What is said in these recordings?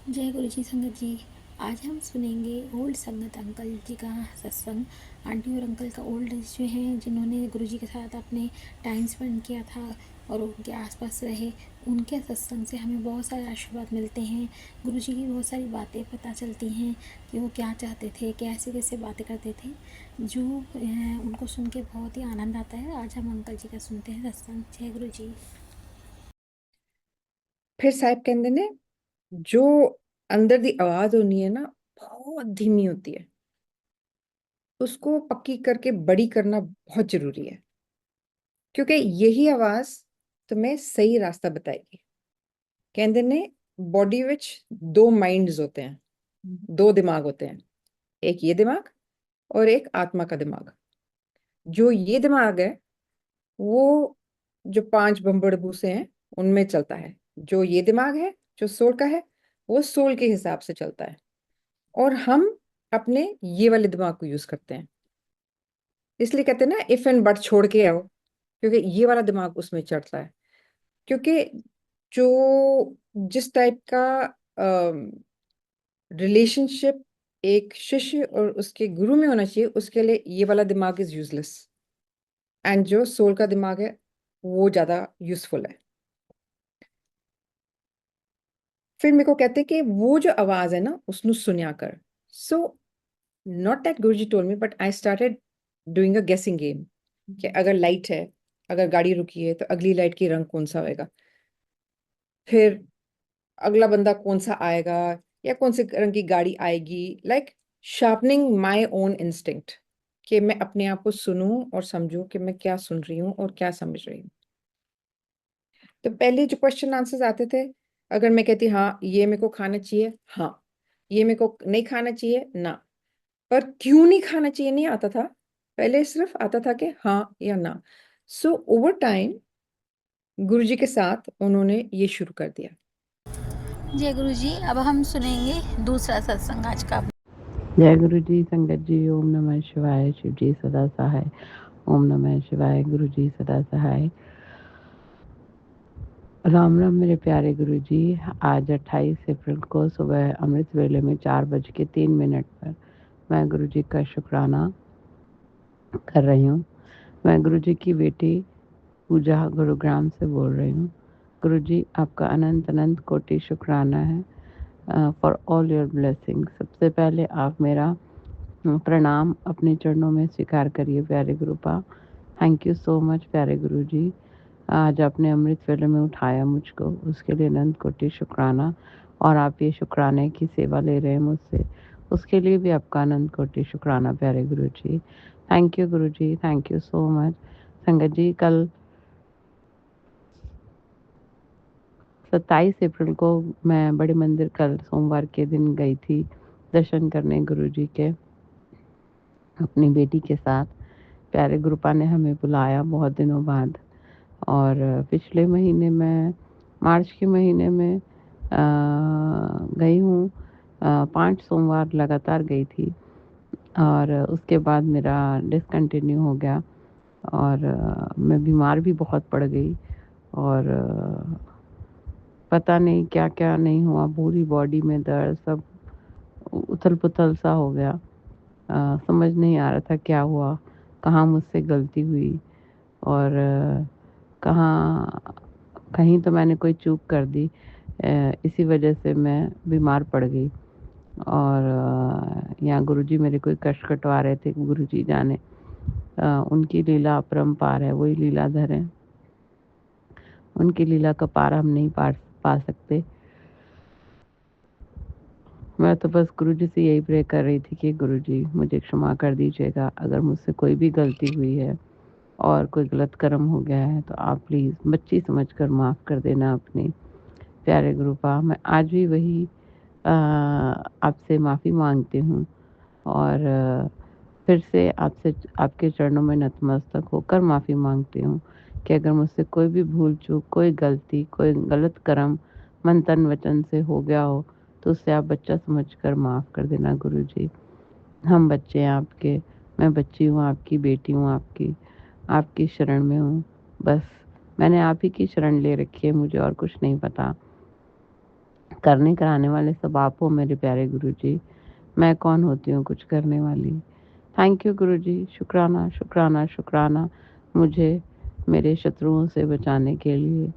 जय गुरु जी संगत जी। आज हम सुनेंगे ओल्ड संगत अंकल जी का सत्संग। आंटी और अंकल का ओल्ड एज जो हैं, जिन्होंने गुरु जी के साथ अपने टाइम स्पेंड किया था और उनके आसपास रहे, उनके सत्संग से हमें बहुत सारे आशीर्वाद मिलते हैं। गुरु जी की बहुत सारी बातें पता चलती हैं कि वो क्या चाहते थे, कैसे कैसे बातें करते थे, जो उनको सुन के बहुत ही आनंद आता है। आज हम अंकल जी का सुनते हैं सत्संग। जय गुरु जी। फिर साहिब कहते ने जो अंदर दी आवाज होनी है ना, बहुत धीमी होती है। उसको पक्की करके बड़ी करना बहुत जरूरी है, क्योंकि यही आवाज तुम्हें सही रास्ता बताएगी। कहते ने बॉडी विच दो माइंड्स होते हैं, दो दिमाग होते हैं, एक ये दिमाग और एक आत्मा का दिमाग। जो ये दिमाग है वो जो पांच बम्बड़ भूसे हैं उनमें चलता है। जो ये दिमाग है जो सोल का है, वो सोल के हिसाब से चलता है। और हम अपने ये वाले दिमाग को यूज करते हैं। इसलिए कहते हैं ना, इफ एंड बट छोड़ के आओ, क्योंकि ये वाला दिमाग उसमें चढ़ता है। क्योंकि जो जिस टाइप का रिलेशनशिप एक शिष्य और उसके गुरु में होना चाहिए, उसके लिए ये वाला दिमाग इज यूजलेस। एंड जो सोल का दिमाग है वो ज्यादा यूजफुल है। फिर मेरे को कहते हैं कि वो जो आवाज है ना, उसनु सुनिया कर। So not that Guruji told me, but I started doing a गेसिंग गेम कि अगर लाइट है, अगर गाड़ी रुकी है तो अगली लाइट की रंग कौन सा होएगा, फिर अगला बंदा कौन सा आएगा, या कौन से रंग की गाड़ी आएगी। Like sharpening my own instinct, कि मैं अपने आप को सुनूं और समझूं कि मैं क्या सुन रही हूँ और क्या समझ रही हूँ। तो पहले जो क्वेश्चन आंसर्स आते थे, अगर मैं कहती हाँ ये मेरे को खाना चाहिए, हाँ ये मेरे को नहीं खाना चाहिए, ना। पर क्यों नहीं खाना चाहिए नहीं आता था। पहले सिर्फ आता था कि हाँ या ना। सो ओवर टाइम गुरुजी के साथ उन्होंने ये शुरू कर दिया। जय गुरु जी। अब हम सुनेंगे दूसरा सत्संग आज का। जय गुरु जी संगत जी। ओम नमः शिवाय। शिव जी सदा सहाय। ओम नमः शिवाय। गुरु जी सदा सहाय। राम राम मेरे प्यारे गुरु जी। आज 28 अप्रैल को सुबह अमृत वेले में 4:03 पर मैं गुरु जी का शुक्राना कर रही हूँ। मैं गुरु जी की बेटी पूजा गुरुग्राम से बोल रही हूँ। गुरु जी आपका अनंत अनंत कोटि शुक्राना है फॉर ऑल योर ब्लेसिंग। सबसे पहले आप मेरा प्रणाम अपने चरणों में स्वीकार करिए प्यारे गुरुपा। थैंक यू सो मच प्यारे गुरु जी। आज आपने अमृत वेले में उठाया मुझको, उसके लिए अनंत कोटि शुक्राना। और आप ये शुक्राने की सेवा ले रहे हैं मुझसे, उसके लिए भी आपका अनंत कोटि शुक्राना प्यारे गुरु जी। Thank you Guru ji, thank you so much. संगत जी, कल 27 अप्रैल को मैं बड़े मंदिर कल सोमवार के दिन गई थी दर्शन करने गुरु जी के, अपनी बेटी के साथ। प्यारे गुरुपा ने हमें बुलाया बहुत दिनों बाद। और पिछले महीने में मार्च के महीने में गई हूँ। 5 सोमवार लगातार गई थी और उसके बाद मेरा डिसकंटिन्यू हो गया। और मैं बीमार भी बहुत पड़ गई। और पता नहीं क्या क्या नहीं हुआ, पूरी बॉडी में दर्द, सब उथल पुथल सा हो गया। समझ नहीं आ रहा था क्या हुआ, कहाँ मुझसे गलती हुई और कहाँ कहीं तो मैंने कोई चूक कर दी। इसी वजह से मैं बीमार पड़ गई। और यहाँ गुरुजी मेरे कोई कष्ट कटवा रहे थे। गुरुजी जाने, उनकी लीला अपरंपार है, वही लीलाधर है। उनकी लीला का पार हम नहीं पा सकते। मैं तो बस गुरुजी से यही प्रे कर रही थी कि गुरुजी मुझे क्षमा कर दीजिएगा, अगर मुझसे कोई भी गलती हुई है और कोई गलत कर्म हो गया है तो आप प्लीज़ बच्ची समझकर माफ़ कर देना अपने प्यारे गुरुपा। मैं आज भी वही आपसे माफ़ी मांगती हूँ। और फिर से आपसे आपके चरणों में नतमस्तक होकर माफ़ी मांगती हूँ कि अगर मुझसे कोई भी भूल चूक, कोई गलती, कोई गलत कर्म मन तन वचन से हो गया हो तो उससे आप बच्चा समझकर माफ़ कर देना गुरुजी। हम बच्चे हैं आपके, मैं बच्ची हूँ आपकी, बेटी हूँ आपकी, आपकी शरण में हूँ। बस मैंने आप ही की शरण ले रखी है, मुझे और कुछ नहीं पता। करने कराने वाले सब आप हो मेरे प्यारे गुरुजी। मैं कौन होती हूँ कुछ करने वाली। थैंक यू गुरुजी। शुक्राना शुक्राना शुक्राना मुझे मेरे शत्रुओं से बचाने के लिए,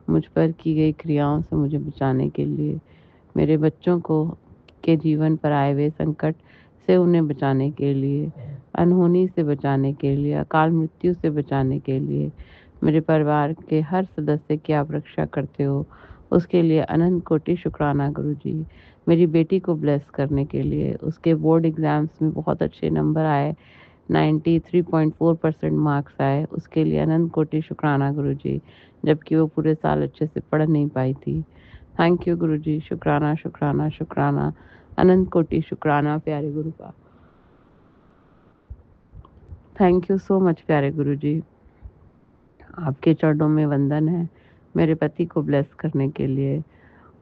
मुझ पर की गई क्रियाओं से मुझे बचाने के लिए, मेरे बच्चों को के जीवन पर आए हुए संकट से उन्हें बचाने के लिए, अनहोनी से बचाने के लिए, अकाल मृत्यु से बचाने के लिए, मेरे परिवार के हर सदस्य की आप रक्षा करते हो, उसके लिए अनंत कोटि शुक्राना गुरुजी। मेरी बेटी को ब्लेस करने के लिए, उसके बोर्ड एग्जाम्स में बहुत अच्छे नंबर आए, 93.4% मार्क्स आए, उसके लिए अनंत कोटि शुक्राना गुरुजी, जबकि वो पूरे साल अच्छे से पढ़ नहीं पाई थी। थैंक यू गुरुजी। शुक्राना शुक्राना शुक्राना अनंत कोटि शुक्राना प्यारे गुरु का। थैंक यू सो मच प्यारे गुरुजी। आपके चरणों में वंदन है मेरे पति को ब्लेस करने के लिए,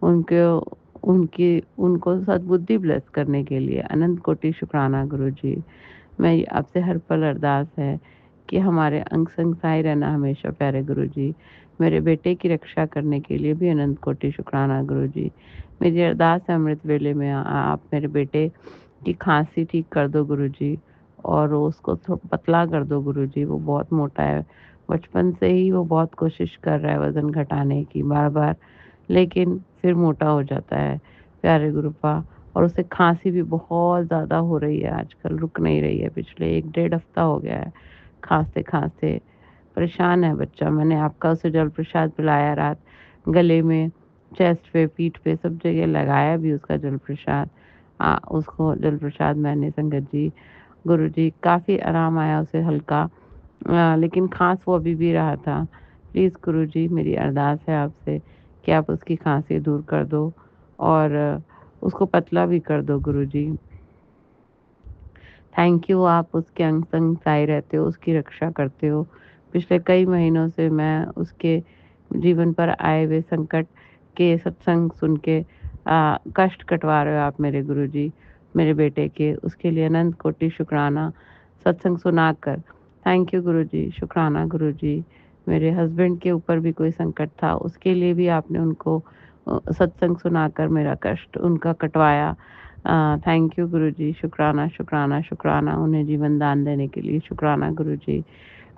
उनके उनको सद्बुद्धि ब्लेस करने के लिए अनंत कोटि शुक्राना गुरुजी। मैं आपसे हर पल अरदास है कि हमारे अंग संग सहाय रहना हमेशा प्यारे गुरुजी। मेरे बेटे की रक्षा करने के लिए भी अनंत कोटि शुक्राना गुरुजी। मेरी अरदास है अमृत वेले में आप मेरे बेटे की खांसी ठीक कर दो गुरुजी, और उसको पतला कर दो गुरुजी। वो बहुत मोटा है, बचपन से ही वो बहुत कोशिश कर रहा है वजन घटाने की बार बार, लेकिन फिर मोटा हो जाता है प्यारे गुरुपा। और उसे खांसी भी बहुत ज़्यादा हो रही है आजकल, रुक नहीं रही है, पिछले 1 डेढ़ हफ्ता हो गया है खांसते खांसते। परेशान है बच्चा। मैंने आपका उसे जल प्रसाद पिलाया रात, गले में, चेस्ट पे, पीठ पे, सब जगह लगाया भी उसका जल प्रसाद। उसको जल प्रसाद मैंने संगत जी गुरुजी काफ़ी आराम आया उसे हल्का, लेकिन खांस वो अभी भी रहा था। प्लीज़ गुरुजी मेरी अरदास है आपसे कि आप उसकी खांसी दूर कर दो और उसको पतला भी कर दो गुरुजी। थैंक यू, आप उसके अंग संग सहाय रहते हो, उसकी रक्षा करते हो। पिछले कई महीनों से मैं उसके जीवन पर आए हुए संकट के सत्संग सुन के कष्ट कटवा रहे हो आप मेरे गुरुजी मेरे बेटे के, उसके लिए अनंत कोटि शुक्राना सत्संग सुनाकर। थैंक यू गुरुजी। शुक्राना गुरुजी। मेरे हस्बैंड के ऊपर भी कोई संकट था, उसके लिए भी आपने उनको सत्संग सुनाकर मेरा कष्ट उनका कटवाया। थैंक यू गुरुजी। शुक्राना शुक्राना शुक्राना उन्हें जीवन दान देने के लिए शुक्राना गुरुजी।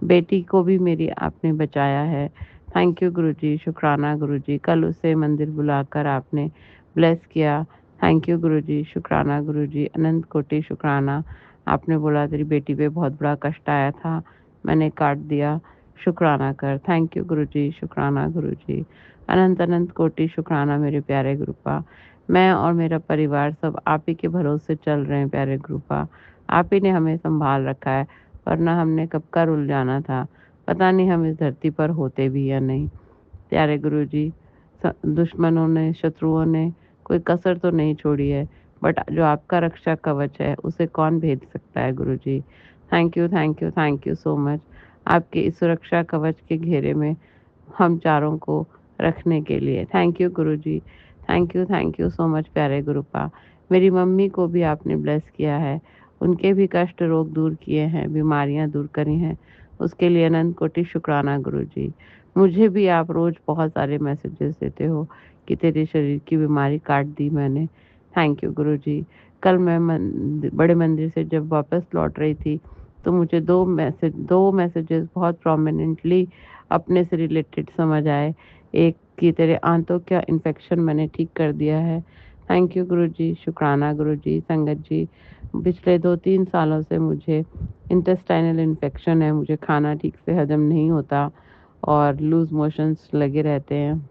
बेटी को भी मेरी आपने बचाया है। थैंक यू गुरुजी। शुक्राना गुरुजी। कल उसे मंदिर बुलाकर आपने ब्लेस किया। थैंक यू गुरुजी। शुक्राना गुरुजी। अनंत कोटि शुक्राना। आपने बोला तेरी बेटी पे बहुत बड़ा कष्ट आया था, मैंने काट दिया, शुक्राना कर। थैंक यू गुरुजी। शुक्राना गुरुजी। अनंत अनंत कोटि शुक्राना मेरे प्यारे गुरुपा। मैं और मेरा परिवार सब आप ही के भरोसे चल रहे हैं प्यारे गुरुपा। आप ही ने हमें संभाल रखा है, वरना हमने कब का रुल जाना था। पता नहीं हम इस धरती पर होते भी या नहीं। प्यारे गुरुजी, दुश्मनों ने, शत्रुओं ने कोई कसर तो नहीं छोड़ी है, बट जो आपका रक्षा कवच है उसे कौन भेद सकता है Guruji. Thank you thank you thank you so much आपके इस सुरक्षा कवच के घेरे में हम चारों को रखने के लिए। Thank you Guruji. Thank you so much प्यारे गुरुपा। मेरी मम्मी को भी आपने ब्लेस किया है, उनके भी कष्ट रोग दूर किए हैं, बीमारियां दूर करी हैं, उसके लिए अनंत कोटि शुक्राना गुरुजी। मुझे भी आप रोज बहुत सारे मैसेजेस देते हो कि तेरे शरीर की बीमारी काट दी मैंने। थैंक यू गुरुजी। कल मैं बड़े मंदिर से जब वापस लौट रही थी तो मुझे दो मैसेजेस बहुत प्रोमिनेंटली अपने से रिलेटेड समझ आए। एक कि तेरे आंतों का इन्फेक्शन मैंने ठीक कर दिया है। थैंक यू गुरुजी। शुक्राना गुरुजी। संगत जी, पिछले 2-3 सालों से मुझे इंटेस्टाइनल इन्फेक्शन है, मुझे खाना ठीक से हजम नहीं होता और लूज मोशंस लगे रहते हैं,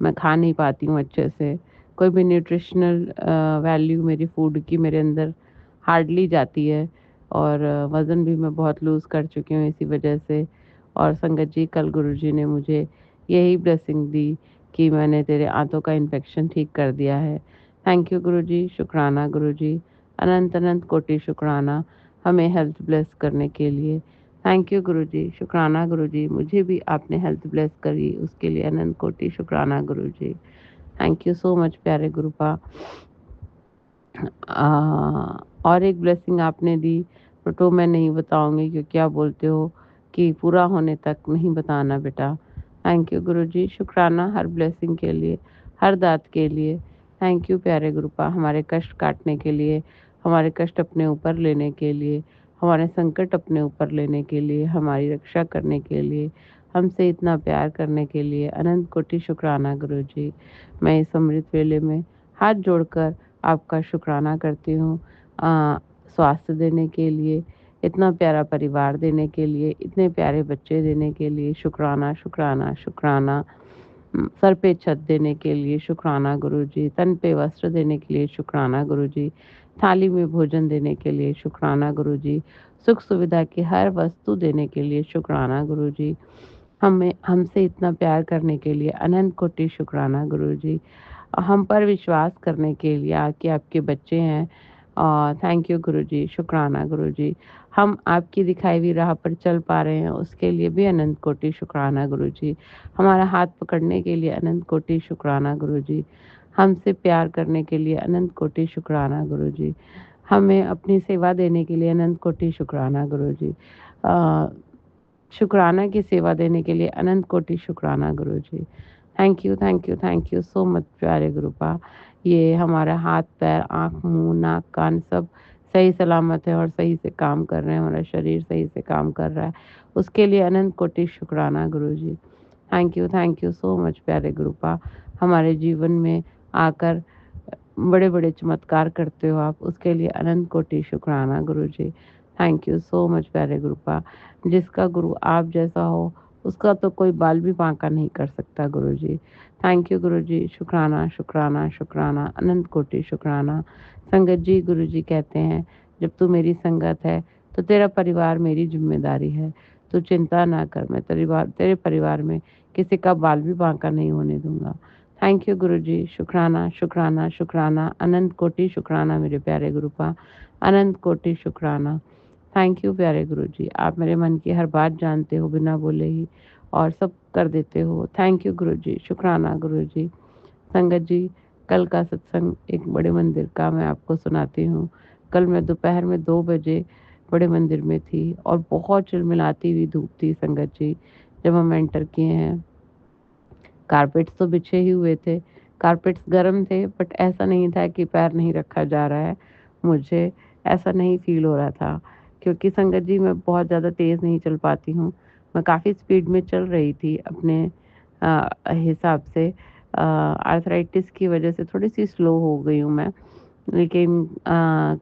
मैं खा नहीं पाती हूँ अच्छे से, कोई भी न्यूट्रिशनल वैल्यू मेरी फूड की मेरे अंदर हार्डली जाती है, और वज़न भी मैं बहुत लूज़ कर चुकी हूँ इसी वजह से। और संगत जी, कल गुरुजी ने मुझे यही ब्लेसिंग दी कि मैंने तेरे आंतों का इन्फेक्शन ठीक कर दिया है। थैंक यू गुरुजी। शुक्राना गुरुजी। अनंत अनंत कोटि शुक्राना हमें हेल्थ ब्लेस करने के लिए। थैंक यू गुरुजी। शुक्राना गुरुजी। मुझे भी आपने हेल्थ ब्लेस करी, उसके लिए अनंत कोटि शुक्राना Guruji. Thank you so much प्यारे गुरुपा। और एक ब्लेसिंग आपने दी तो मैं नहीं बताऊंगी, क्योंकि क्या बोलते हो कि पूरा होने तक नहीं बताना बेटा। थैंक यू गुरुजी। शुक्राना हर ब्लेसिंग के लिए, हर दात के लिए। थैंक यू प्यारे गुरुपा, हमारे कष्ट काटने के लिए, हमारे कष्ट अपने ऊपर लेने के लिए, हमारे संकट अपने ऊपर लेने के लिए, हमारी रक्षा करने के लिए, हमसे इतना प्यार करने के लिए अनंत कोटि शुक्राना गुरु जी। मैं इस अमृत वेले में हाथ जोड़कर आपका शुक्राना करती हूँ, स्वास्थ्य देने के लिए, इतना प्यारा परिवार देने के लिए, इतने प्यारे बच्चे देने के लिए शुक्राना शुक्राना शुक्राना। सर पे छत देने के लिए शुक्राना गुरुजी, तन पे वस्त्र देने के लिए शुक्राना गुरुजी, थाली में भोजन देने के लिए शुक्राना गुरुजी, सुख सुविधा की हर वस्तु देने के लिए शुक्राना गुरुजी, हमें हमसे इतना प्यार करने के लिए अनंत कोटि शुक्राना गुरुजी, हम पर विश्वास करने के लिए कि आपके बच्चे हैं। थैंक यू गुरुजी, शुक्राना गुरुजी। हम आपकी दिखाई हुई राह पर चल पा रहे हैं उसके लिए भी अनंत कोटि शुक्राना गुरुजी। हमारा हाथ पकड़ने के लिए अनंत कोटि शुक्राना गुरुजी। हमसे प्यार करने के लिए अनंत कोटि शुक्राना गुरुजी। हमें अपनी सेवा देने के लिए अनंत कोटि शुक्राना गुरुजी। शुक्राना की सेवा देने के लिए अनंत कोटि शुक्राना Guruji. Thank you thank you thank you so much प्यारे गुरुपा। ये हमारा हाथ पैर आँख मुंह नाक कान सब सही सलामत है और सही से काम कर रहे हैं, हमारा शरीर सही से काम कर रहा है, उसके लिए अनंत कोटि शुक्राना Guruji. Thank you so much प्यारे गुरुपा। हमारे जीवन में आकर बड़े बड़े चमत्कार करते हो आप, उसके लिए अनंत कोटि शुक्राना Guruji. Thank you so much प्यारे गुरुपा। जिसका गुरु आप जैसा हो उसका तो कोई बाल भी बांका नहीं कर सकता गुरुजी। थैंक यू गुरुजी, शुक्राना शुक्राना शुक्राना अनंत कोटि शुक्राना। संगत जी, गुरुजी कहते हैं जब तू मेरी संगत है तो तेरा परिवार मेरी जिम्मेदारी है, तू चिंता ना कर, मैं तेरे परिवार में किसी का बाल भी बांका नहीं होने दूंगा। थैंक यू गुरुजी, शुक्राना शुक्राना शुक्राना अनंत कोटि शुक्राना मेरे प्यारे गुरुपा, अनंत कोटि शुक्राना। थैंक यू प्यारे गुरुजी, आप मेरे मन की हर बात जानते हो बिना बोले ही और सब कर देते हो। थैंक यू गुरुजी, शुक्राना गुरुजी। संगत जी, कल का सत्संग एक बड़े मंदिर का मैं आपको सुनाती हूँ। कल मैं दोपहर में 2 बजे बड़े मंदिर में थी और बहुत चिलमिलाती हुई धूप थी संगत जी। जब हम एंटर किए हैं, कारपेट्स तो बिछे ही हुए थे, कारपेट्स गर्म थे, बट ऐसा नहीं था कि पैर नहीं रखा जा रहा है। मुझे ऐसा नहीं फील हो रहा था क्योंकि संगत जी मैं बहुत ज़्यादा तेज़ नहीं चल पाती हूँ। मैं काफ़ी स्पीड में चल रही थी अपने हिसाब से। आर्थराइटिस की वजह से थोड़ी सी स्लो हो गई हूँ मैं, लेकिन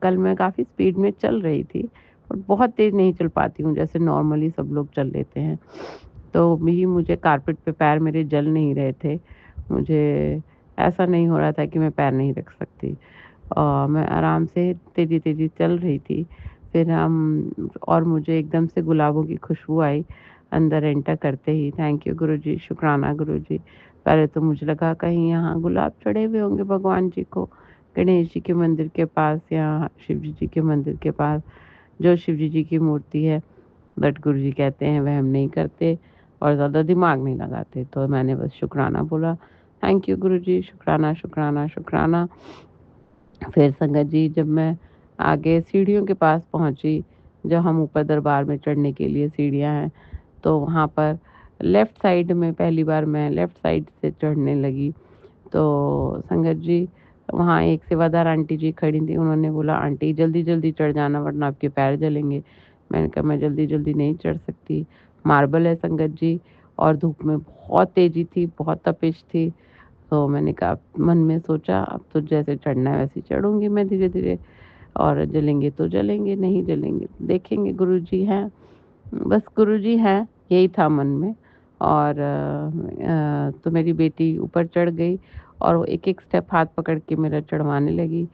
कल मैं काफ़ी स्पीड में चल रही थी और बहुत तेज़ नहीं चल पाती हूँ जैसे नॉर्मली सब लोग चल लेते हैं। तो भी मुझे कारपेट पे पैर मेरे जल नहीं रहे थे, मुझे ऐसा नहीं हो रहा था कि मैं पैर नहीं रख सकती। मैं आराम से तेज़ी-तेज़ी चल रही थी। फिर हम और मुझे एकदम से गुलाबों की खुशबू आई अंदर एंटर करते ही। थैंक यू गुरुजी, शुक्राना गुरुजी। पहले तो मुझे लगा कहीं यहाँ गुलाब चढ़े हुए होंगे भगवान जी को, गणेश जी के मंदिर के पास या शिव जी के मंदिर के पास, जो शिव जी की मूर्ति है। बट गुरुजी कहते हैं वह हम नहीं करते और ज़्यादा दिमाग नहीं लगाते। तो मैंने बस शुक्राना बोला। थैंक यू गुरुजी, शुक्राना शुक्राना शुक्राना। फिर संगत जी, जब मैं आगे सीढ़ियों के पास पहुंची, जब हम ऊपर दरबार में चढ़ने के लिए सीढ़ियां हैं, तो वहाँ पर लेफ़्ट साइड में पहली बार मैं लेफ़्ट साइड से चढ़ने लगी। तो संगत जी, वहाँ एक सेवादार आंटी जी खड़ी थी, उन्होंने बोला आंटी जल्दी जल्दी चढ़ जाना वरना आपके पैर जलेंगे। मैंने कहा मैं जल्दी जल्दी नहीं चढ़ सकती, मार्बल है संगत जी और धूप में बहुत तेज़ी थी, बहुत तपिश थी। तो मैंने कहा, मन में सोचा अब तो जैसे चढ़ना है वैसे चढ़ूँगी मैं धीरे-धीरे, और जलेंगे तो जलेंगे, नहीं जलेंगे देखेंगे, गुरुजी हैं, बस गुरुजी हैं, यही था मन में। और तो मेरी बेटी ऊपर चढ़ गई और वो एक-एक स्टेप हाथ पकड़ के मेरा चढ़वाने लगी।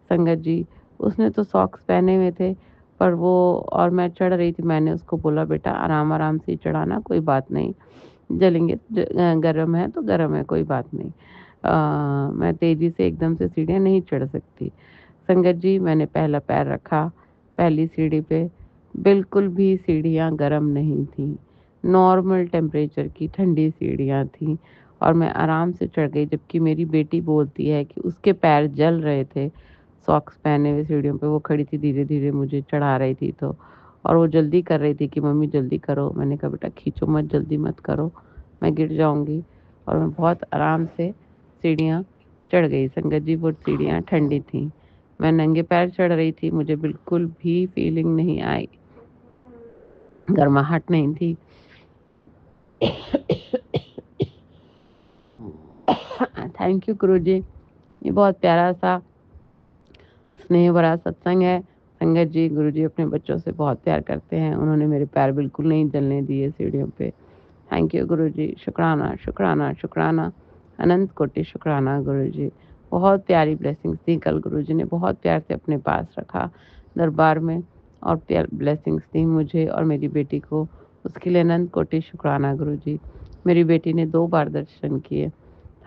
संगत जी, उसने तो सॉक्स पहने हुए थे, पर वो और मैं चढ़ रही थी, मैंने उसको बोला बेटा आराम-आराम से ही चढ़ाना, कोई बात नहीं, जलेंगे गरम है तो गरम है, कोई बात नहीं। मैं तेज़ी से एकदम से सीढ़ियाँ नहीं चढ़ सकती। संगत जी, मैंने पहला पैर रखा पहली सीढ़ी पे, बिल्कुल भी सीढ़ियाँ गरम नहीं थीं, नॉर्मल टेम्परेचर की ठंडी सीढ़ियाँ थीं और मैं आराम से चढ़ गई, जबकि मेरी बेटी बोलती है कि उसके पैर जल रहे थे, सॉक्स पहने हुए सीढ़ियों पे वो खड़ी थी, धीरे-धीरे मुझे चढ़ा रही थी तो, और वो जल्दी कर रही थी कि मम्मी जल्दी करो। मैंने कहा बेटा खींचो मत, जल्दी मत करो, मैं गिर जाऊँगी। और मैं बहुत आराम से सीढ़ियाँ चढ़ गई। संगत जी वो सीढ़ियाँ ठंडी थीं। मैं नंगे पैर चढ़ रही थी, मुझे बिल्कुल भी फीलिंग नहीं आई, गर्माहट नहीं थी। थैंक यू गुरुजी, ये बहुत प्यारा सा स्नेह भरा सत्संग है। संगत जी, गुरुजी अपने बच्चों से बहुत प्यार करते हैं। उन्होंने मेरे पैर बिल्कुल नहीं जलने दिए सीढ़ियों पे। थैंक यू गुरुजी, शुक्राना शुक्राना शुक्राना, अनंत कोटि शुक्राना गुरुजी। बहुत प्यारी ब्लेसिंग्स दी कल गुरुजी ने, बहुत प्यार से अपने पास रखा दरबार में और प्यार ब्लेसिंग्स दी मुझे और मेरी बेटी को, उसके लिए अनंत कोटि शुक्राना गुरुजी। मेरी बेटी ने 2 बार दर्शन किए।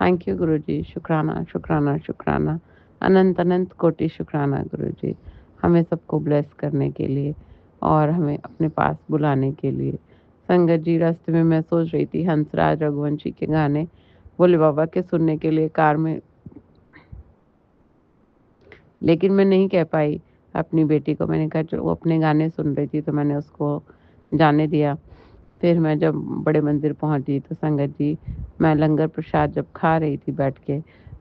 थैंक यू गुरुजी, शुक्राना शुक्राना शुक्राना, अनंत अनंत कोटि शुक्राना गुरुजी, हमें सबको ब्लेस करने के लिए और हमें अपने पास बुलाने के लिए। संगत जी, रास्ते में मैं सोच रही थी हंसराज रघुवंशी के गाने भोले बाबा के सुनने के लिए कार में, लेकिन मैं नहीं कह पाई अपनी बेटी को। मैंने कहा वो अपने गाने सुन रही थी तो मैंने उसको जाने दिया। फिर मैं जब बड़े मंदिर पहुंची तो संगत जी, मैं लंगर प्रसाद जब खा रही थी बैठ के,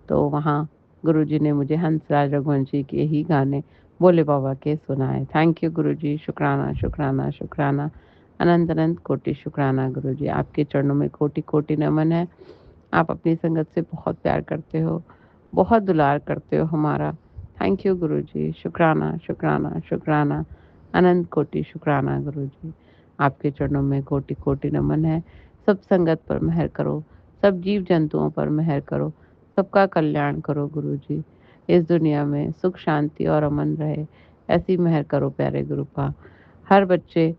तो वहाँ गुरुजी ने मुझे हंसराज रघुवंशी के ही गाने भोले बाबा के सुनाए। थैंक यू गुरुजी, शुक्राना शुक्राना शुक्राना, अनंत अनंत कोटि शुक्राना गुरुजी। आपके चरणों में कोटि कोटि नमन है। आप अपनी संगत से बहुत प्यार करते हो, बहुत दुलार करते हो हमारा। थैंक यू गुरुजी, शुक्राना शुक्राना शुक्राना, अनंत कोटि शुक्राना गुरुजी। आपके चरणों में कोटि कोटि नमन है। सब संगत पर मेहर करो, सब जीव जंतुओं पर मेहर करो, सबका कल्याण करो गुरुजी। इस दुनिया में सुख शांति और अमन रहे, ऐसी मेहर करो प्यारे गुरुपा। हर बच्चे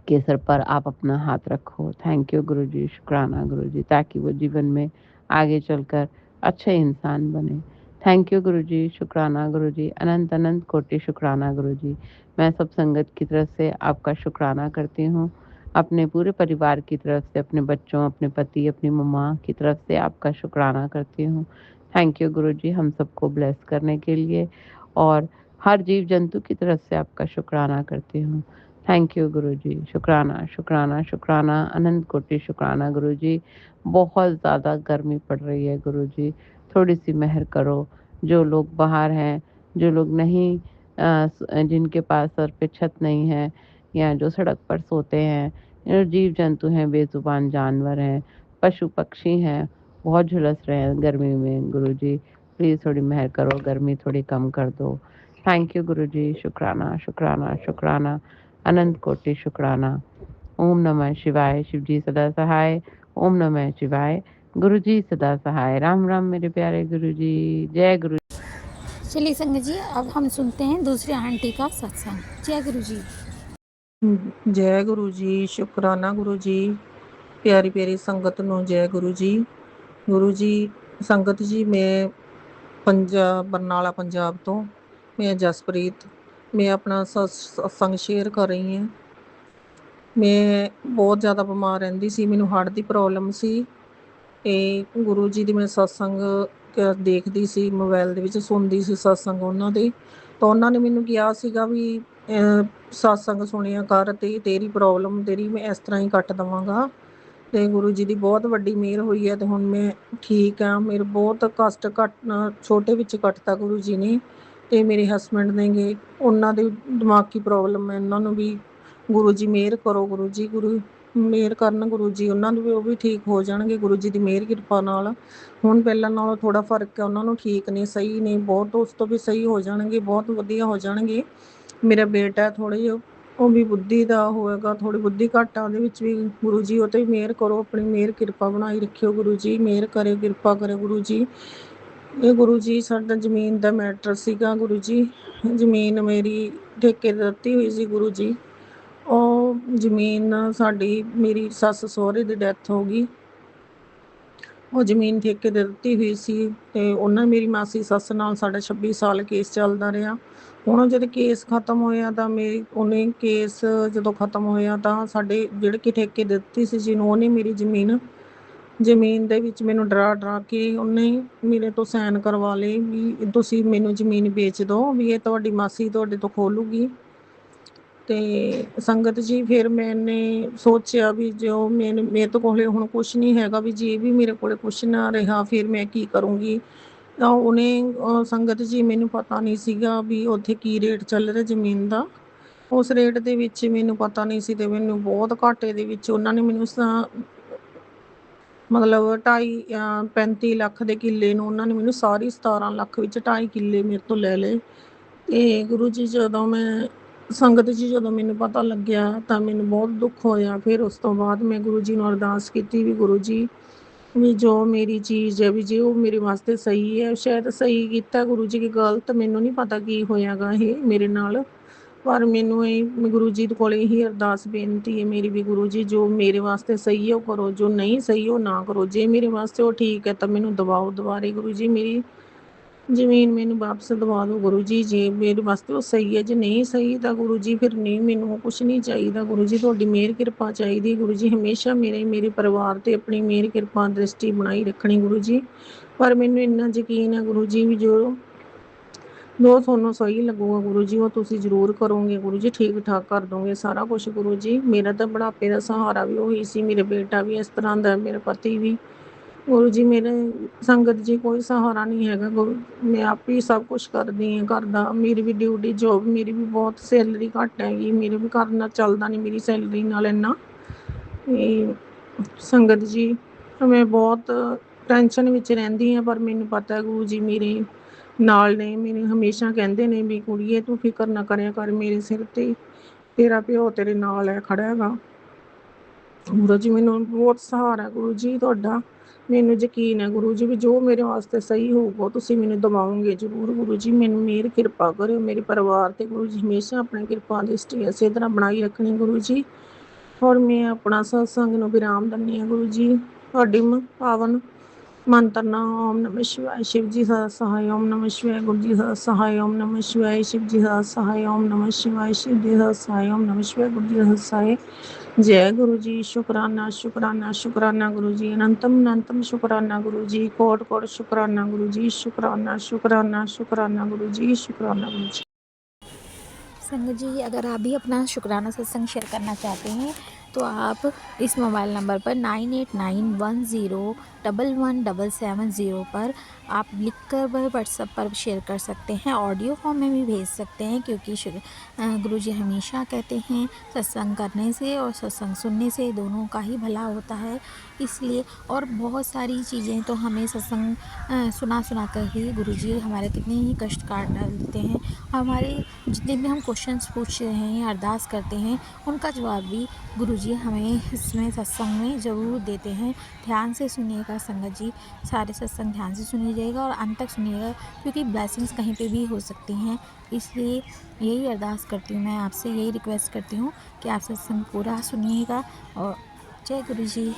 के सर पर आप अपना हाथ रखो। थैंक यू गुरुजी, शुक्राना गुरुजी, ताकि वो जीवन में आगे चलकर अच्छे इंसान बने। थैंक यू गुरुजी, शुक्राना गुरुजी, अनंत अनंत कोटि शुक्राना गुरुजी। मैं सब संगत की तरफ से आपका शुक्राना करती हूँ, अपने पूरे परिवार की तरफ से, अपने बच्चों, अपने पति, अपनी मम्मा की तरफ से आपका शुक्राना करती हूँ। थैंक यू गुरुजी, हम सबको ब्लेस करने के लिए, और हर जीव जंतु की तरफ से आपका शुक्राना करती हूँ। थैंक यू गुरुजी, शुक्राना शुक्राना शुक्राना, अनंत कोटि शुक्राना गुरुजी। बहुत ज़्यादा गर्मी पड़ रही है गुरुजी, थोड़ी सी मेहर करो। जो लोग बाहर हैं, जो लोग नहीं जिनके पास सर पे छत नहीं है, या जो सड़क पर सोते हैं, जो जीव जंतु हैं, बेजुबान जानवर हैं, पशु पक्षी हैं, बहुत झुलस रहे हैं गर्मी में गुरुजी। प्लीज़ थोड़ी मेहर करो, गर्मी थोड़ी कम कर दो। थैंक यू गुरुजी, शुक्राना शुक्राना शुक्राना, अनंत कोटि शुक्राना। ओम नमः शिवाय। शिव जी सदा सहाय। ओम नमः शिवाय। गुरु जी सदा सहाय। राम राम मेरे प्यारे गुरु जी। जय गुरु। चलिए संगत जी, अब हम सुनते हैं दूसरी आंटी का सत्संग। जय गुरु जी। जय गुरु जी, शुक्राना गुरु जी, प्यारी प्यारी संगत ਨੂੰ जय गुरु जी। गुरु जी, संगत जी, मैं बरनाला पंजाब तो मैं जसप्रीत, मैं अपना सत्संग शेयर कर रही ਹਾਂ। मैं बहुत ज़्यादा ਬਿਮਾਰ ਰਹਿੰਦੀ ਸੀ, ਮੈਨੂੰ ਹਾਰਟ ਦੀ ਪ੍ਰੋਬਲਮ ਸੀ ਤੇ ਗੁਰੂ ਜੀ ਦੀ ਮੈਂ ਸਤਸੰਗ ਦੇਖਦੀ ਸੀ, ਮੋਬਾਈਲ ਦੇ ਵਿੱਚ ਸੁਣਦੀ ਸੀ ਸਤਸੰਗ ਉਹਨਾਂ ਦੇ। ਤਾਂ ਉਹਨਾਂ ਨੇ ਮੈਨੂੰ ਕਿਹਾ ਸੀਗਾ ਵੀ ਸਤਸੰਗ ਸੁਣਿਆ ਕਰ ਤੇ ਤੇਰੀ ਪ੍ਰੋਬਲਮ ਤੇਰੀ ਮੈਂ ਇਸ ਤਰ੍ਹਾਂ ਹੀ ਕੱਟ ਦੇਵਾਂਗਾ। ਤੇ ਗੁਰੂ ਜੀ ਦੀ ਬਹੁਤ ਵੱਡੀ ਮਿਹਰ ਹੋਈ ਹੈ ਤੇ ਹੁਣ ਮੈਂ ਠੀਕ ਹਾਂ। ਮੇਰੇ ਬਹੁਤ ਕਸ਼ਟ ਛੋਟੇ ਵਿੱਚ ਕੱਟਤਾ ਗੁਰੂ ਜੀ ਨੇ। ਤੇ ਮੇਰੇ ਹਸਬੈਂਡ ਨੇਗੇ, ਉਹਨਾਂ ਦੀ ਦਿਮਾਗੀ ਪ੍ਰੋਬਲਮ ਹੈ, ਉਹਨਾਂ ਨੂੰ ਵੀ ਗੁਰੂ ਜੀ ਮਿਹਰ ਕਰੋ। ਗੁਰੂ ਜੀ ਮਿਹਰ ਕਰਨ ਗੁਰੂ ਜੀ, ਉਹਨਾਂ ਨੂੰ ਵੀ, ਉਹ ਵੀ ਠੀਕ ਹੋ ਜਾਣਗੇ ਗੁਰੂ ਜੀ ਦੀ ਮਿਹਰ ਕਿਰਪਾ ਨਾਲ। ਹੁਣ ਪਹਿਲਾਂ ਨਾਲੋਂ ਥੋੜ੍ਹਾ ਫਰਕ ਹੈ, ਉਹਨਾਂ ਨੂੰ ਠੀਕ ਨੇ, ਸਹੀ ਨੇ ਬਹੁਤ, ਉਸ ਤੋਂ ਵੀ ਸਹੀ ਹੋ ਜਾਣਗੇ, ਬਹੁਤ ਵਧੀਆ ਹੋ ਜਾਣਗੇ। ਮੇਰਾ ਬੇਟਾ ਥੋੜ੍ਹਾ ਜਿਹਾ ਉਹ ਵੀ ਬੁੱਧੀ ਦਾ ਹੋਏਗਾ, ਥੋੜ੍ਹੀ ਬੁੱਧੀ ਘੱਟ ਆ, ਉਹਦੇ ਵਿੱਚ ਵੀ ਗੁਰੂ ਜੀ ਉਹ 'ਤੇ ਵੀ ਮਿਹਰ ਕਰੋ, ਆਪਣੀ ਮਿਹਰ ਕਿਰਪਾ ਬਣਾਈ ਰੱਖਿਓ ਗੁਰੂ ਜੀ, ਮਿਹਰ ਕਰੇ, ਕਿਰਪਾ ਕਰੇ ਗੁਰੂ ਜੀ। ਇਹ ਗੁਰੂ ਜੀ ਸਾਡਾ ਜ਼ਮੀਨ ਦਾ ਮੈਟਰ ਸੀਗਾ ਗੁਰੂ ਜੀ। ਜ਼ਮੀਨ ਮੇਰੀ ਠੇਕੇ 'ਤੇ ਦਿੱਤੀ ਹੋਈ ਸੀ ਗੁਰੂ ਜੀ। ਉਹ ਜ਼ਮੀਨ ਸਾਡੀ, ਮੇਰੀ ਸੱਸ ਸਹੁਰੇ ਦੀ ਡੈਥ ਹੋ ਗਈ, ਉਹ ਜ਼ਮੀਨ ਠੇਕੇ 'ਤੇ ਦਿੱਤੀ ਹੋਈ ਸੀ ਅਤੇ ਉਹਨਾਂ ਮੇਰੀ ਮਾਸੀ ਸੱਸ ਨਾਲ ਸਾਡਾ 26 ਸਾਲ ਕੇਸ ਚੱਲਦਾ ਰਿਹਾ। ਹੁਣ ਜਦੋਂ ਕੇਸ ਖਤਮ ਹੋਇਆ ਤਾਂ ਉਹਨੇ ਕੇਸ ਜਦੋਂ ਖਤਮ ਹੋਇਆ ਤਾਂ ਸਾਡੇ ਜਿਹੜੇ ਕਿ ਠੇਕੇ ਦਿੱਤੀ ਸੀ ਜਿਹਨੂੰ, ਉਹਨੇ ਮੇਰੀ ਜ਼ਮੀਨ ਦੇ ਵਿੱਚ ਮੈਨੂੰ ਡਰਾ ਕੇ ਉਹਨੇ ਮੇਰੇ ਤੋਂ ਸਾਈਨ ਕਰਵਾ ਲਏ ਵੀ ਤੁਸੀਂ ਮੈਨੂੰ ਜ਼ਮੀਨ ਵੇਚ ਦਿਓ, ਵੀ ਇਹ ਤੁਹਾਡੀ ਮਾਸੀ ਤੁਹਾਡੇ ਤੋਂ ਖੋਲੂਗੀ। ਤੇ ਸੰਗਤ ਜੀ ਫਿਰ ਮੈਨੇ ਸੋਚਿਆ ਵੀ ਜੋ ਮੇਰੇ ਤੋਂ ਕੋਲੇ ਹੁਣ ਕੁਛ ਨਹੀਂ ਹੈਗਾ, ਵੀ ਜੇ ਵੀ ਮੇਰੇ ਕੋਲੇ ਕੁਛ ਨਾ ਰਿਹਾ ਫਿਰ ਮੈਂ ਕੀ ਕਰੂੰਗੀ। ਤਾਂ ਉਹਨੇ ਸੰਗਤ ਜੀ ਮੈਨੂੰ ਪਤਾ ਨਹੀਂ ਸੀਗਾ ਵੀ ਉੱਥੇ ਕੀ ਰੇਟ ਚੱਲ ਰਿਹਾ ਜ਼ਮੀਨ ਦਾ। ਉਸ ਰੇਟ ਦੇ ਵਿੱਚ ਮੈਨੂੰ ਪਤਾ ਨਹੀਂ ਸੀ ਤੇ ਮੈਨੂੰ ਬਹੁਤ ਘਾਟੇ ਦੇ ਵਿੱਚ ਉਹਨਾਂ ਨੇ ਮੈਨੂੰ ਮਤਲਬ 35 ਲੱਖ ਦੇ ਕਿੱਲੇ ਨੂੰ ਉਹਨਾਂ ਨੇ ਮੈਨੂੰ ਸਾਰੀ 17 ਲੱਖ ਵਿੱਚ 2.5 ਕਿੱਲੇ ਮੇਰੇ ਤੋਂ ਲੈ ਲਏ। ਤੇ ਗੁਰੂ ਜੀ ਜਦੋਂ ਸੰਗਤ ਜੀ ਜਦੋਂ ਮੈਨੂੰ ਪਤਾ ਲੱਗਿਆ ਤਾਂ ਮੈਨੂੰ ਬਹੁਤ ਦੁੱਖ ਹੋਇਆ। ਫਿਰ ਉਸ ਤੋਂ ਬਾਅਦ ਮੈਂ ਗੁਰੂ ਜੀ ਨੂੰ ਅਰਦਾਸ ਕੀਤੀ ਵੀ ਗੁਰੂ ਜੀ ਵੀ ਜੋ ਮੇਰੀ ਚੀਜ਼ ਹੈ ਵੀ ਜੇ ਉਹ ਮੇਰੇ ਵਾਸਤੇ ਸਹੀ ਹੈ, ਸ਼ਾਇਦ ਸਹੀ ਕੀਤਾ ਗੁਰੂ ਜੀ, ਕੀ ਗਲਤ ਮੈਨੂੰ ਨਹੀਂ ਪਤਾ ਕੀ ਹੋਇਆਗਾ ਇਹ ਮੇਰੇ ਨਾਲ। ਪਰ ਮੈਨੂੰ ਇਹ ਗੁਰੂ ਜੀ ਦੇ ਕੋਲ ਇਹੀ ਅਰਦਾਸ ਬੇਨਤੀ ਹੈ ਮੇਰੀ ਵੀ ਗੁਰੂ ਜੀ ਜੋ ਮੇਰੇ ਵਾਸਤੇ ਸਹੀ ਹੈ ਉਹ ਕਰੋ, ਜੋ ਨਹੀਂ ਸਹੀ ਉਹ ਨਾ ਕਰੋ। ਜੇ ਮੇਰੇ ਵਾਸਤੇ ਉਹ ਠੀਕ ਹੈ ਤਾਂ ਮੈਨੂੰ ਦਵਾਓ ਦੁਬਾਰੇ ਗੁਰੂ ਜੀ, ਮੇਰੀ ਜ਼ਮੀਨ ਮੈਨੂੰ ਵਾਪਸ ਦਵਾ ਦਿਓ ਗੁਰੂ ਜੀ। ਜੇ ਮੇਰੇ ਵਾਸਤੇ ਉਹ ਸਹੀ ਹੈ, ਜੇ ਨਹੀਂ ਸਹੀ ਤਾਂ ਗੁਰੂ ਜੀ ਫਿਰ ਨਹੀਂ, ਮੈਨੂੰ ਕੁਛ ਨਹੀਂ ਚਾਹੀਦਾ ਗੁਰੂ ਜੀ, ਤੁਹਾਡੀ ਮਿਹਰ ਕਿਰਪਾ ਚਾਹੀਦੀ ਗੁਰੂ ਜੀ। ਹਮੇਸ਼ਾ ਮੇਰੇ ਪਰਿਵਾਰ 'ਤੇ ਆਪਣੀ ਮਿਹਰ ਕਿਰਪਾ ਦ੍ਰਿਸ਼ਟੀ ਬਣਾਈ ਰੱਖਣੀ ਗੁਰੂ ਜੀ। ਪਰ ਮੈਨੂੰ ਇੰਨਾ ਯਕੀਨ ਹੈ ਗੁਰੂ ਜੀ ਵੀ ਜੋ ਤੁਹਾਨੂੰ ਸਹੀ ਲੱਗੂਗਾ ਗੁਰੂ ਜੀ ਉਹ ਤੁਸੀਂ ਜ਼ਰੂਰ ਕਰੋਗੇ ਗੁਰੂ ਜੀ, ਠੀਕ ਠਾਕ ਕਰ ਦੋਗੇ ਸਾਰਾ ਕੁਛ ਗੁਰੂ ਜੀ। ਮੇਰਾ ਤਾਂ ਬੁਢਾਪੇ ਦਾ ਸਹਾਰਾ ਵੀ ਉਹੀ ਸੀ, ਮੇਰਾ ਬੇਟਾ ਵੀ ਇਸ ਤਰ੍ਹਾਂ ਦਾ, ਮੇਰਾ ਪਤੀ ਵੀ ਗੁਰੂ ਜੀ। ਮੇਰੇ ਸੰਗਤ ਜੀ ਕੋਈ ਸਹਾਰਾ ਨਹੀਂ ਹੈਗਾ ਗੁਰੂ, ਮੈਂ ਆਪ ਹੀ ਸਭ ਕੁਛ ਕਰਦੀ ਹਾਂ ਘਰ ਦਾ। ਮੇਰੀ ਵੀ ਡਿਊਟੀ ਜੋਬ, ਮੇਰੀ ਵੀ ਬਹੁਤ ਸੈਲਰੀ ਘੱਟ ਹੈਗੀ, ਮੇਰੇ ਵੀ ਘਰ ਨਾਲ ਚੱਲਦਾ ਨਹੀਂ ਮੇਰੀ ਸੈਲਰੀ ਨਾਲ ਇੰਨਾ। ਇਹ ਸੰਗਤ ਜੀ ਮੈਂ ਬਹੁਤ ਟੈਨਸ਼ਨ ਵਿੱਚ ਰਹਿੰਦੀ ਹਾਂ, ਪਰ ਮੈਨੂੰ ਪਤਾ ਗੁਰੂ ਜੀ ਮੇਰੇ ਨਾਲ ਨੇ। ਮੇਰੇ ਹਮੇਸ਼ਾ ਕਹਿੰਦੇ ਨੇ ਵੀ ਕੁੜੀਏ ਤੂੰ ਫਿਕਰ ਨਾ ਕਰਿਆ ਕਰ, ਮੇਰੇ ਸਿਰ 'ਤੇ ਤੇਰਾ ਪਿਓ ਤੇਰੇ ਨਾਲ ਹੈ, ਖੜ੍ਹਾ ਹੈਗਾ ਗੁਰੂ ਜੀ। ਮੈਨੂੰ ਬਹੁਤ ਸਹਾਰਾ ਗੁਰੂ ਜੀ ਤੁਹਾਡਾ, ਮੈਨੂੰ ਯਕੀਨ ਹੈ ਗੁਰੂ ਜੀ ਵੀ ਜੋ ਮੇਰੇ ਵਾਸਤੇ ਸਹੀ ਹੋਊਗਾ ਤੁਸੀਂ ਮੈਨੂੰ ਦਿਵਾਓਗੇ ਜ਼ਰੂਰ ਗੁਰੂ ਜੀ। ਮੈਨੂੰ ਮਿਹਰ ਕਿਰਪਾ ਕਰਿਓ ਮੇਰੇ ਪਰਿਵਾਰ 'ਤੇ ਗੁਰੂ ਜੀ, ਹਮੇਸ਼ਾ ਆਪਣੀ ਕਿਰਪਾ ਦ੍ਰਿਸ਼ਟੀ ਇਸੇ ਤਰ੍ਹਾਂ ਬਣਾਈ ਰੱਖਣੀ ਗੁਰੂ ਜੀ। ਔਰ ਮੈਂ ਆਪਣਾ ਸਤਸੰਗ ਨੂੰ ਵਿਰਾਮ ਦਿੰਦੀ ਹਾਂ ਗੁਰੂ ਜੀ, ਤੁਹਾਡੀ ਪਾਵਨ ਮੰਤਰ ਨਾਮ ਓਮ ਨਮः शिवाय शिव जी सदा सहाय ओम नमः शिवाय गुरु जी सदा सहाय ओम नमः शिवाय शिव जी सदा सहाय ओम नमः शिवाय शिव जी सदा सहाय ओम नमः शिवाय गुरु जी सदा सहाय। जय गुरु जी, शुक्राना शुक्राना शुक्राना गुरु जी, अनंतम अनंतम शुक्राना गुरु जी, कोट कोट शुक्राना गुरु जी, शुक्राना शुक्राना शुक्राना गुरु जी, शुक्राना गुरु जी। संगत जी अगर आप भी अपना शुक्राना सत्संग शेयर करना चाहते हैं तो आप इस मोबाइल नंबर पर 9891011770 पर आप लिखकर व्हाट्सएप पर शेयर कर सकते हैं। ऑडियो फॉर्म में भी भेज सकते हैं, क्योंकि गुरुजी हमेशा कहते हैं सत्संग करने से और सत्संग सुनने से दोनों का ही भला होता है। इसलिए और बहुत सारी चीज़ें तो हमें सत्संग सुना कर ही गुरुजी हमारे कितने ही कष्ट काट डालते हैं। हमारे जितने भी हम क्वेश्चंस पूछ रहे हैं, अरदास करते हैं, उनका जवाब भी गुरुजी हमें इसमें सत्संग में ज़रूर देते हैं। ध्यान से सुनिएगा संगत जी, सारे सत्संग ध्यान से सुनिएगा और अंत तक सुनिएगा, क्योंकि ब्लेसिंग्स कहीं पे भी हो सकती हैं। इसलिए यही अरदास करती हूँ मैं आपसे, यही रिक्वेस्ट करती हूँ कि आप सत्संग पूरा सुनिएगा। और जय गुरुजी।